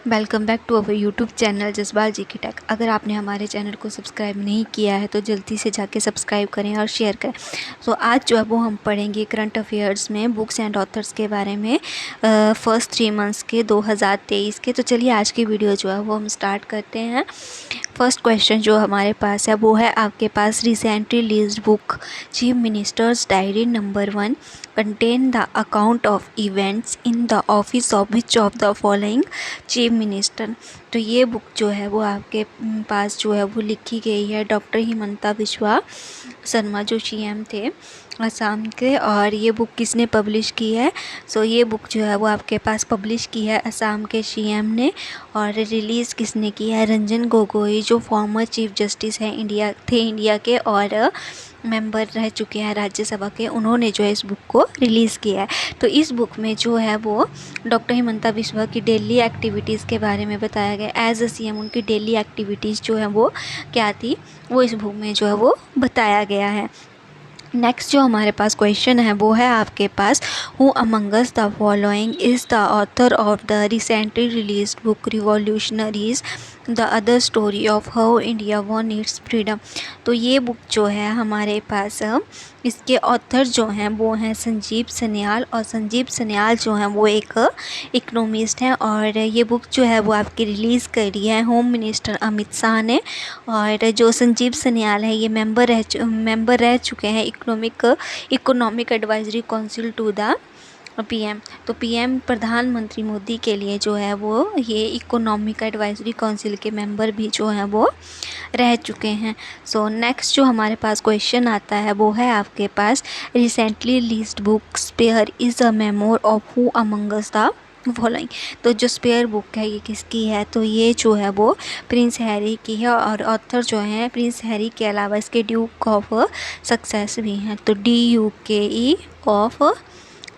Welcome back to our YouTube channel Jaspal ji की tech. अगर आपने हमारे चैनल को सब्सक्राइब नहीं किया है तो जल्दी से जाके सब्सक्राइब करें और शेयर करें। तो आज जो है वो हम पढ़ेंगे करंट अफेयर्स में बुक्स एंड ऑथर्स के बारे में फर्स्ट 3 मंथ्स के 2023 के। तो चलिए आज की वीडियो जो है वो हम स्टार्ट करते हैं। फर्स्ट क्वेश्चन जो हमारे पास है वो है आपके पास recently released book chief ministers diary number 1 contain the account of events in the office of which of the following chief minister. तो ये बुक जो है वो आपके पास जो है वो लिखी गई है डॉक्टर हिमंता बिस्वा शर्मा जो सीएम थे असम के। और ये बुक किसने पब्लिश की है? सो ये बुक जो है वो आपके पास पब्लिश की है असम के सीएम ने। और रिलीज़ किसने की है? रंजन गोगोई जो फॉर्मर चीफ जस्टिस है इंडिया के और मेंबर रह चुके हैं राज्यसभा के। उन्होंने जो है इस बुक को रिलीज़ किया है। तो इस बुक में जो है वो डॉक्टर हिमंता बिस्वा की डेली एक्टिविटीज़ के बारे में बताया गया। एज अ सीएम उनकी डेली एक्टिविटीज़ जो है वो क्या थी वो इस बुक में जो है वो बताया गया है। नेक्स्ट जो हमारे पास क्वेश्चन है वो है आपके पास who amongst the following is the author of the recently released book revolutionaries the other story of how India won its freedom. तो ये बुक जो है हमारे पास इसके ऑथर जो हैं वो हैं संजीव सन्याल। और संजीव सन्याल जो हैं वो एक इकोनॉमिस्ट हैं। और ये बुक जो है वो आपकी रिलीज़ करी है होम मिनिस्टर अमित शाह ने। और जो संजीव सन्याल है ये मेंबर रह चुके हैं economic advisory council to the PM. तो पीएम प्रधानमंत्री मोदी के लिए जो है वो ये इकोनॉमिक एडवाइजरी काउंसिल के मेंबर भी जो हैं वो रह चुके हैं। सो नेक्स्ट जो हमारे पास क्वेश्चन आता है वो है आपके पास recently released book spare is a memoir of who among us the following. तो जो स्पेयर बुक है ये किसकी है? तो ये जो है वो प्रिंस हैरी की है। और ऑथर जो हैं प्रिंस हैरी के अलावा इसके ड्यूक ऑफ सक्सेस भी हैं। तो DUKE ऑफ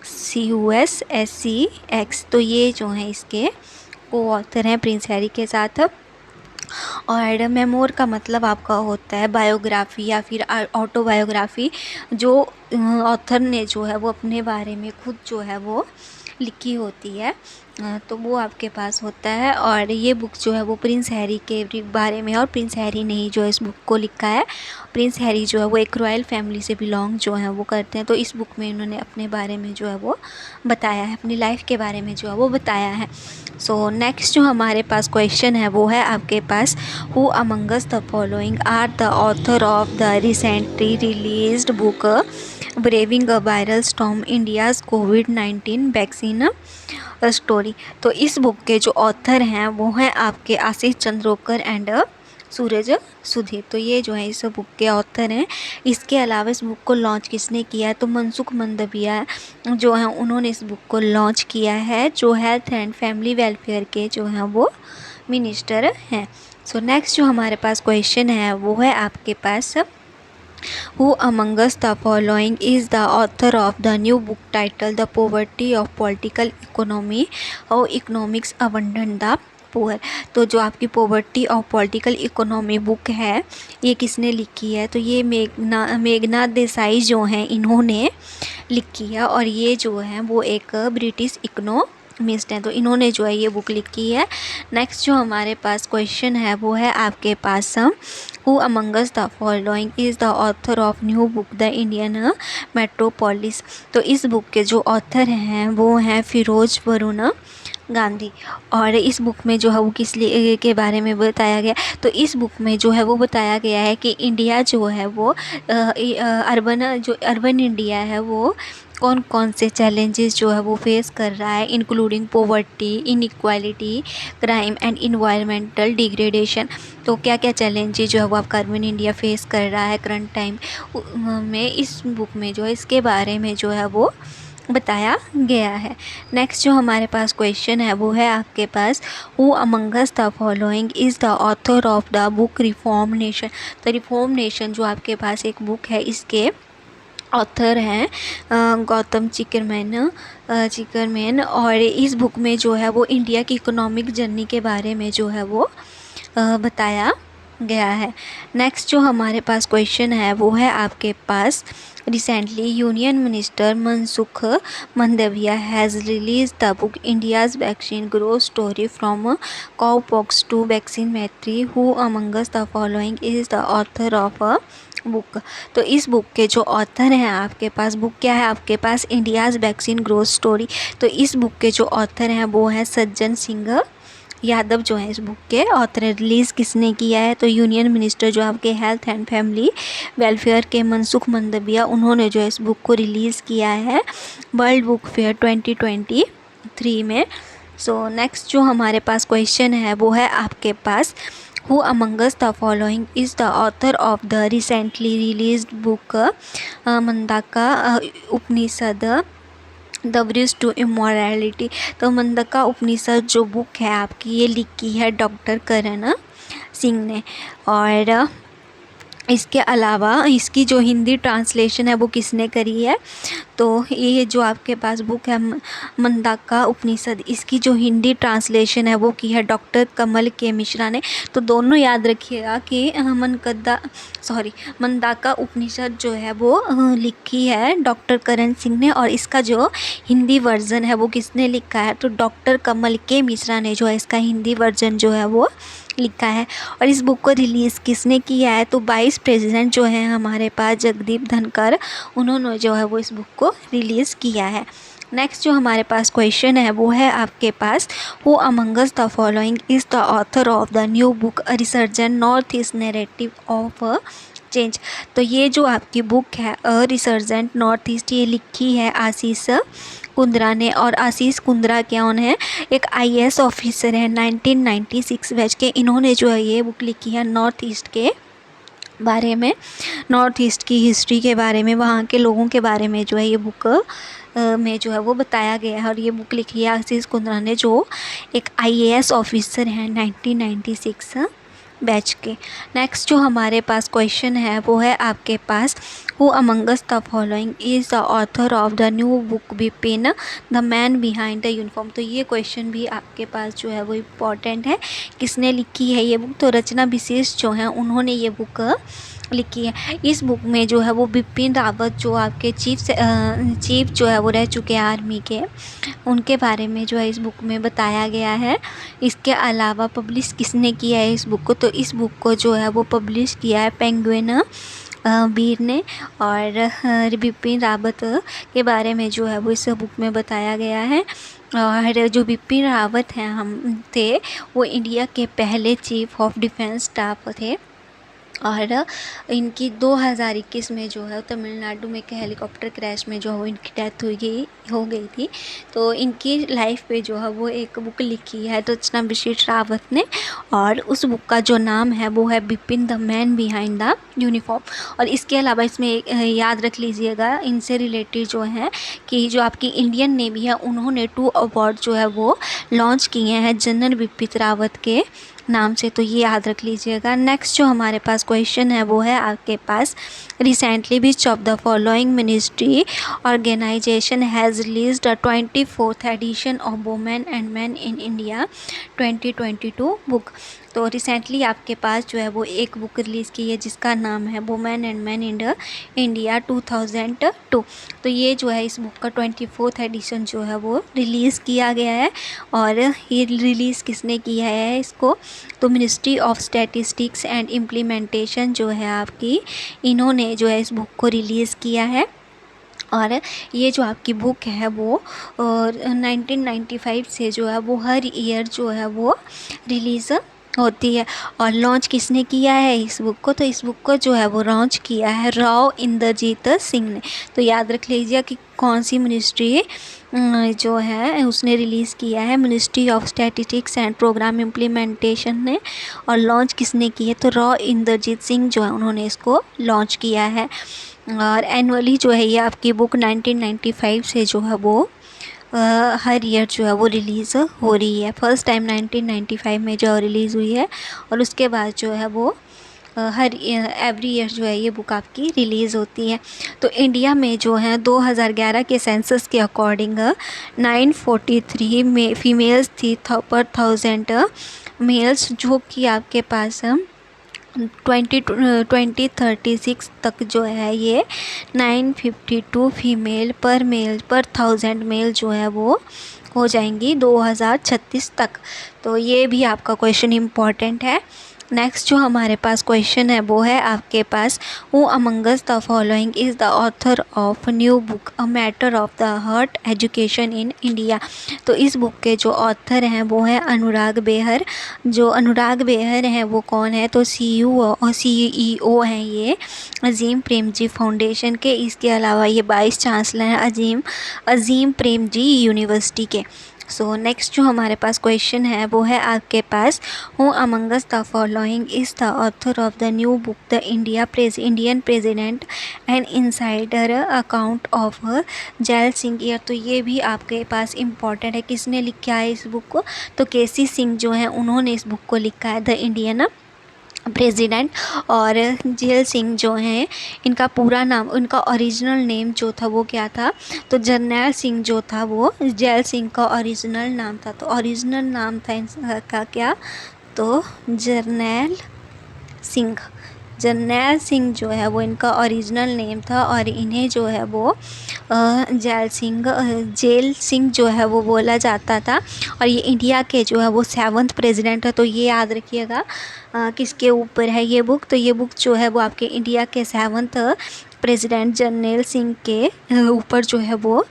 CUSSCX। तो ये जो हैं इसके को ऑथर हैं प्रिंस हैरी के साथ। और मेमोर का मतलब आपका होता है बायोग्राफी या फिर ऑटोबायोग्राफी। जो ऑथर ने जो है वो अपने बारे में खुद जो है वो लिखी होती है तो वो आपके पास होता है। और ये बुक जो है वो प्रिंस हैरी के बारे में है। और प्रिंस हैरी ने ही जो है इस बुक को लिखा है। प्रिंस हैरी जो है वो एक रॉयल फैमिली से बिलोंग जो है वो करते हैं। तो इस बुक में इन्होंने अपने बारे में जो है वो बताया है, अपनी लाइफ के बारे में जो है वो बताया है। सो नेक्स्ट जो हमारे पास क्वेश्चन है वो है आपके पास who amongst the following are the author of the recently released book braving a viral storm India's कोविड-19 वैक्सीन स्टोरी। तो इस बुक के जो ऑथर हैं वो हैं आपके आशीष चंद्रोकर एंड सूरज सुधीर। तो ये जो है इस बुक के ऑथर हैं। इसके अलावा इस बुक को लॉन्च किसने किया है? तो मनसुख मंडाविया जो हैं उन्होंने इस बुक को लॉन्च किया है, जो हेल्थ एंड फैमिली वेलफेयर के जो हैं वो मिनिस्टर हैं। सो नेक्स्ट जो हमारे पास क्वेश्चन है वो है आपके पास Who among us the following is the author of the new book titled The Poverty of Political Economy, How Economics Abandoned the poor. तो जो आपकी poverty of political economy book है ये किसने लिखी है? तो ये मेघनाथ देसाई जो हैं इन्होंने लिखी है। और ये जो है वो एक ब्रिटिश इकोनॉमिस्ट हैं। तो इन्होंने जो है ये बुक लिखी है। नेक्स्ट जो हमारे पास क्वेश्चन है वो है आपके पास who amongst the following is the author of new book the Indian metropolis. तो इस बुक के जो ऑथर हैं वो हैं फिरोज वरुण गांधी। और इस बुक में जो है वो किस लिए के बारे में बताया गया? तो इस बुक में जो है वो बताया गया है कि इंडिया जो है वो अर्बन इंडिया है वो कौन कौन से चैलेंजेस जो है वो फेस कर रहा है, including poverty, inequality, crime and environmental degradation. तो क्या क्या चैलेंजेस जो है वो आपका अर्बन इंडिया फेस कर रहा है करंट टाइम में, इस बुक में जो है इसके बारे में जो है वो बताया गया है। नेक्स्ट जो हमारे पास क्वेश्चन है वो है आपके पास who among us the following is the author of the book reform nation. तो रिफॉर्म नेशन जो आपके पास एक बुक है इसके ऑथर हैं गौतम चिकरमैन। और इस बुक में जो है वो इंडिया की इकोनॉमिक जर्नी के बारे में जो है वो बताया गया है। नेक्स्ट जो हमारे पास क्वेश्चन है वो है आपके पास, recently union minister Mansukh Mandaviya has release the book India's vaccine growth story from cowpox to vaccine Maitri, who amongst the following is the author of a book. तो इस बुक के जो ऑथर हैं आपके पास, बुक क्या है आपके पास, इंडियाज़ वैक्सीन ग्रोथ स्टोरी। तो इस बुक के जो ऑथर हैं वो हैं सज्जन सिंह यादव जो है इस बुक के ऑथर। रिलीज़ किसने किया है, तो यूनियन मिनिस्टर जो आपके हेल्थ एंड फैमिली वेलफेयर के मनसुख मंडाविया, उन्होंने जो है इस बुक को रिलीज़ किया है वर्ल्ड बुक फेयर 2023 में। सो नेक्स्ट जो हमारे पास क्वेश्चन है वो है आपके पास, who amongst the following is the author of the recently released book Mundaka Upanishad the bridge to immorality. तो मंदाका उपनिषद जो बुक है आपकी, ये लिखी है डॉक्टर करण सिंह ने। और इसके अलावा इसकी जो हिंदी ट्रांसलेशन है वो किसने करी है, तो ये जो आपके पास बुक है मंदाका उपनिषद, इसकी जो हिंदी ट्रांसलेशन है वो की है डॉक्टर कमल के मिश्रा ने। तो दोनों याद रखिएगा कि मंदाका उपनिषद जो है वो लिखी है डॉक्टर करण सिंह ने, और इसका जो हिंदी वर्जन है वो किसने लिखा है, तो डॉक्टर कमल के मिश्रा ने जो है इसका हिंदी वर्जन जो है वो लिखा है। और इस बुक को रिलीज़ किसने किया है, तो वाइस प्रेसिडेंट जो है हमारे पास जगदीप धनखड़, उन्होंने जो है वो इस बुक को रिलीज़ किया है। नेक्स्ट जो हमारे पास क्वेश्चन है वो है आपके पास, who amongst the following is the author of the new book a resurgent North East narrative of change. तो ये जो आपकी बुक है अ रिसर्जेंट नॉर्थ ईस्ट, ये लिखी है आशीष कुंद्रा ने। और आशीष कुंद्रा कौन है, एक आईएएस ऑफिसर है 1996 बैच के। इन्होंने जो है ये बुक लिखी है नॉर्थ ईस्ट के बारे में, नॉर्थ ईस्ट की हिस्ट्री के बारे में, वहाँ के लोगों के बारे में जो है ये बुक में जो है वो बताया गया है। और ये बुक लिखी है आशीष कुंद्रा ने, जो एक आईएएस ऑफिसर हैं 1996 बैच के। नेक्स्ट जो हमारे पास क्वेश्चन है वो है आपके पास, who amongst the following is the author of the new book Vipin the man behind the uniform. तो ये क्वेश्चन भी आपके पास जो है वो इम्पॉर्टेंट है, किसने लिखी है ये बुक, तो रचना विशेष जो है उन्होंने ये बुक लिखी है। इस बुक में जो है वो बिपिन रावत जो आपके चीफ जो है वो रह चुके हैं आर्मी के, उनके बारे में जो है इस बुक में बताया गया है। इसके अलावा पब्लिश किसने किया है इस बुक को, तो इस बुक को जो है वो पब्लिश किया है पेंगुइन वीर ने। और बिपिन रावत के बारे में जो है वो इस बुक में बताया गया है। और जो बिपिन रावत हैं हम थे, वो इंडिया के पहले चीफ ऑफ डिफेंस स्टाफ थे। और इनकी 2021 में जो है तमिलनाडु में एक हेलीकॉप्टर क्रैश में जो है वो इनकी डेथ हो गई थी। तो इनकी लाइफ पे जो है वो एक बुक लिखी है रचना विशेष रावत ने, और उस बुक का जो नाम है वो है Bipin the man behind the uniform. और इसके अलावा इसमें याद रख लीजिएगा इनसे रिलेटेड जो है कि जो आपकी इंडियन नेवी है उन्होंने 2 अवार्ड जो है वो लॉन्च किए हैं जनरल बिपिन रावत के नाम से, तो ये याद रख लीजिएगा। नेक्स्ट जो हमारे पास क्वेश्चन है वो है आपके पास, recently which of the following ministry organisation has released the 24th edition of women and man in India 2022 book. तो रिसेंटली आपके पास जो है वो एक बुक रिलीज़ की है जिसका नाम है women and man in India 2002। तो ये जो है इस बुक का 24th एडिशन जो है वो रिलीज़ किया गया है। और ये रिलीज़ किसने किया है इसको, तो ministry of statistics and implementation जो है आपकी, इन्होंने जो है इस बुक को रिलीज़ किया है। और ये जो आपकी बुक है वो 1995 से जो है वो हर ईयर जो है वो रिलीज़ होती है। और लॉन्च किसने किया है इस बुक को, तो इस बुक को जो है वो लॉन्च किया है राव इंद्रजीत सिंह ने। तो याद रख लीजिए कि कौन सी मिनिस्ट्री जो है उसने रिलीज़ किया है, ministry of statistics and programme implementation ने। और लॉन्च किसने की है, तो राव इंद्रजीत सिंह जो है उन्होंने इसको लॉन्च किया है। और एनुअली जो है ये आपकी बुक 1995 से जो है वो हर ईयर जो है वो रिलीज़ हो रही है। फर्स्ट टाइम 1995 में जो रिलीज़ हुई है, और उसके बाद जो है वो हर एवरी ईयर जो है ये बुक आपकी रिलीज़ होती है। तो इंडिया में जो है 2011 के सेंसस के अकॉर्डिंग 943 में फीमेल्स थी पर 1000 मेल्स, जो कि आपके पास 2036 तक जो है ये 952 फीमेल पर 1000 मेल जो है वो हो जाएंगी 2036 तक। तो ये भी आपका क्वेश्चन इम्पॉर्टेंट है। नेक्स्ट जो हमारे पास क्वेश्चन है वो है आपके पास, who amongst the following is the author of new book a matter of the heart education in India. तो इस बुक के जो ऑथर हैं वो हैं अनुराग बेहर। जो अनुराग बेहर हैं वो कौन है, तो CEO हैं ये अजीम प्रेमजी फाउंडेशन के। इसके अलावा ये वाइस चांसलर हैं अजीम प्रेमजी यूनिवर्सिटी के। सो नेक्स्ट जो हमारे पास क्वेश्चन है वो है आपके पास, who amongst the following is the author of the new book the Indian president and insider account of Zail Singh year. तो ये भी आपके पास इम्पॉर्टेंट है, किसने लिखा है इस बुक को, तो केसी सिंह जो है उन्होंने इस बुक को लिखा है, द इंडियन प्रेसिडेंट। और जेल सिंह जो हैं इनका पूरा नाम, उनका ओरिजिनल नेम जो था वो क्या था, तो जरनैल सिंह जो था वो जेल सिंह का ओरिजिनल नाम था। तो ओरिजिनल नाम था इनका क्या, तो जरनैल सिंह जो है वो इनका ओरिजिनल नेम था। और इन्हें जो है वो जेल सिंह जो है वो बोला जाता था। और ये इंडिया के जो है वो 7th प्रेसिडेंट है। तो ये याद रखिएगा किसके ऊपर है ये बुक, तो ये बुक जो है वो आपके इंडिया के 7th प्रेसिडेंट जरनैल सिंह के ऊपर जो है वो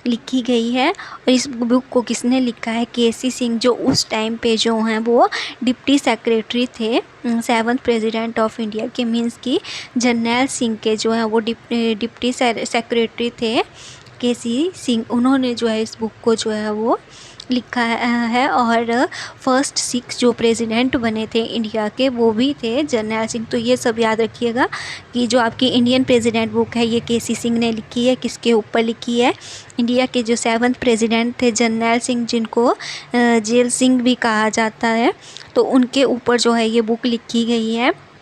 लिखी गई है। और इस बुक को किसने लिखा है, केसी सिंह, जो उस टाइम पे जो हैं वो डिप्टी सेक्रेटरी थे 7th प्रेसिडेंट ऑफ इंडिया के, मींस कि जरनैल सिंह के जो है वो डिप्टी सेक्रेटरी थे केसी सिंह। उन्होंने जो है इस बुक को जो है वो लिखा है। और फर्स्ट 6 जो प्रेसिडेंट बने थे इंडिया के वो भी थे जरनैल सिंह। तो ये सब याद रखिएगा कि जो आपकी इंडियन प्रेसिडेंट बुक है ये केसी सिंह ने लिखी है, किसके ऊपर लिखी है, इंडिया के जो 7th प्रेसिडेंट थे जरनैल सिंह, जिनको जेल सिंह भी कहा जाता है, तो उनके ऊपर जो है ये बुक लिखी गई है।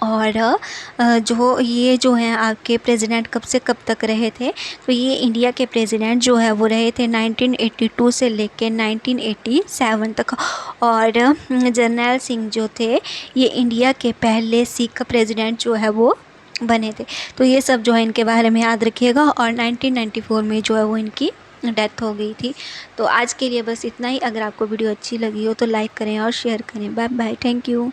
और जो हैं आपके प्रेसिडेंट कब से कब तक रहे थे, तो ये इंडिया के प्रेसिडेंट जो है वो रहे थे 1982 से लेके 1987 तक। और जरनैल सिंह जो थे ये इंडिया के पहले सिख प्रेसिडेंट जो है वो बने थे। तो ये सब जो है इनके बारे में याद रखिएगा। और 1994 में जो है वो इनकी डेथ हो गई थी। तो आज के लिए बस इतना ही। अगर आपको वीडियो अच्छी लगी हो तो लाइक करें और शेयर करें। Bye bye, thank you.